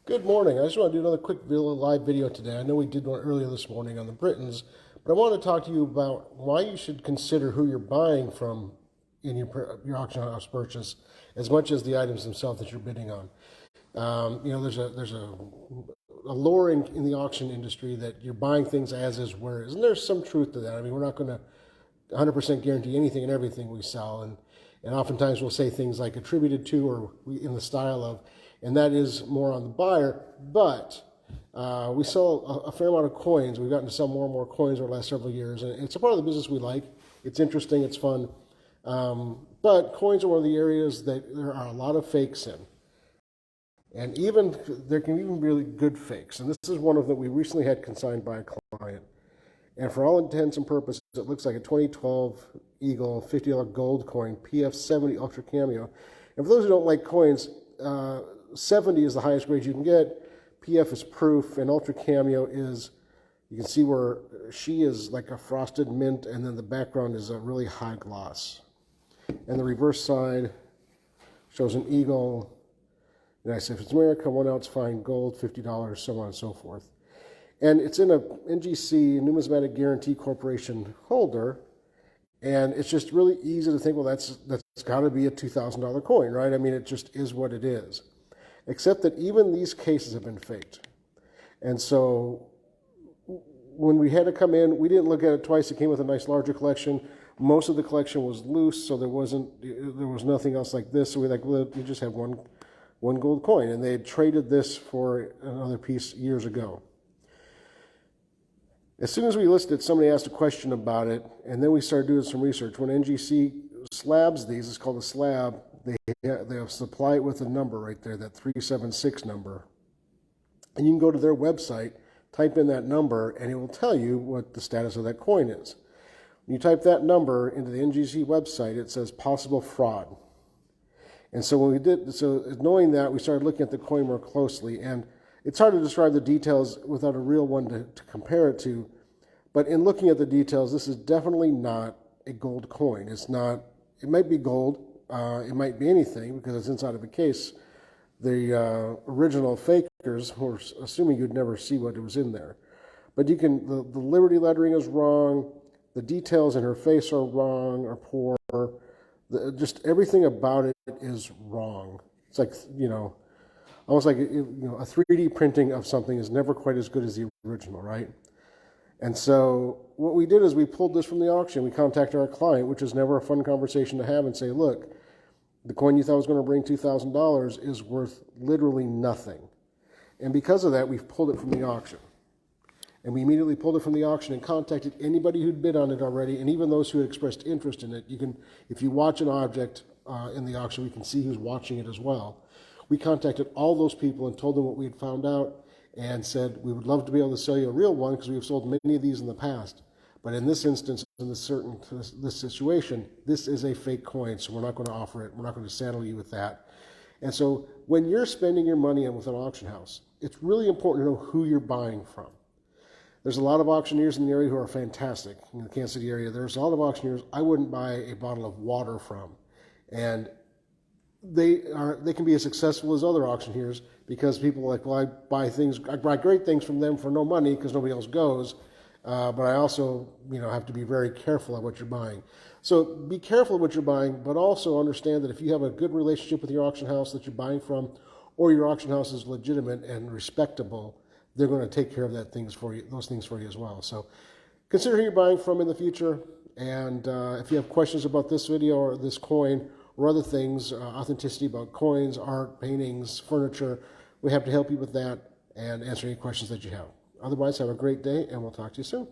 Good morning. I just want to do another quick live video today. I know we did one earlier this morning on the Britons, but I want to talk to you about why you should consider who you're buying from in your auction house purchase as much as the items themselves that you're bidding on. There's a lore in the auction industry that you're buying things as is, where is, and there's some truth to that. I mean, we're not going to 100% guarantee anything and everything we sell, and oftentimes we'll say things like attributed to or in the style of, and that is more on the buyer. But we sell a fair amount of coins. We've gotten to sell more and more coins over the last several years, and it's a part of the business we like. It's interesting, it's fun, but coins are one of the areas that there are a lot of fakes in. And even there can even be really good fakes, and this is one of them we recently had consigned by a client. And for all intents and purposes, it looks like a 2012 Eagle $50 gold coin, PF70 Ultra Cameo. And for those who don't like coins, 70 is the highest grade you can get. PF is proof, and Ultra Cameo is, you can see where she is like a frosted mint, and then the background is a really high gloss. And the reverse side shows an eagle. And I said, if it's America, 1 ounce fine gold, $50, so on and so forth. And it's in a NGC, Numismatics Guaranty Corporation holder, and it's just really easy to think, well, that's got to be a $2,000 coin, right? I mean, it just is what it is. Except that even these cases have been faked. And so when we had to come in, we didn't look at it twice. It came with a nice larger collection. Most of the collection was loose, so there was nothing else like this. So we just have one gold coin, and they had traded this for another piece years ago. As soon as we listed it, somebody asked a question about it, and then we started doing some research. When NGC slabs these, it's called a slab, they supply it with a number right there, that 376 number. And you can go to their website, type in that number, and it will tell you what the status of that coin is. When you type that number into the NGC website, it says possible fraud. And so knowing that, we started looking at the coin more closely, and it's hard to describe the details without a real one to compare it to, but in looking at the details, this is definitely not a gold coin. It's not, it might be gold, it might be anything because it's inside of a case. The original fakers were assuming you'd never see what was in there. But you can, the Liberty lettering is wrong, the details in her face are wrong or poor, just everything about it is wrong. It's like, almost like, a 3D printing of something is never quite as good as the original, right? And so what we did is we pulled this from the auction. We contacted our client, which is never a fun conversation to have, and say, look, the coin you thought was going to bring $2,000 is worth literally nothing. And because of that, we've pulled it from the auction. And we immediately pulled it from the auction and contacted anybody who'd bid on it already, and even those who had expressed interest in it. You can, if you watch an object in the auction, we can see who's watching it as well. We contacted all those people and told them what we had found out and said, we would love to be able to sell you a real one because we've sold many of these in the past. But in this instance, in this situation, this is a fake coin, so we're not going to offer it. We're not going to saddle you with that. And so when you're spending your money with an auction house, it's really important to know who you're buying from. There's a lot of auctioneers in the area who are fantastic. In the Kansas City area, there's a lot of auctioneers I wouldn't buy a bottle of water from. And they can be as successful as other auctioneers because people are like, well, I buy great things from them for no money because nobody else goes, but I also have to be very careful of what you're buying. So be careful of what you're buying, but also understand that if you have a good relationship with your auction house that you're buying from, or your auction house is legitimate and respectable, they're going to take care of those things for you as well. So consider who you're buying from in the future, and if you have questions about this video or this coin, or other things, authenticity about coins, art, paintings, furniture, we have to help you with that and answer any questions that you have. Otherwise, have a great day, and we'll talk to you soon.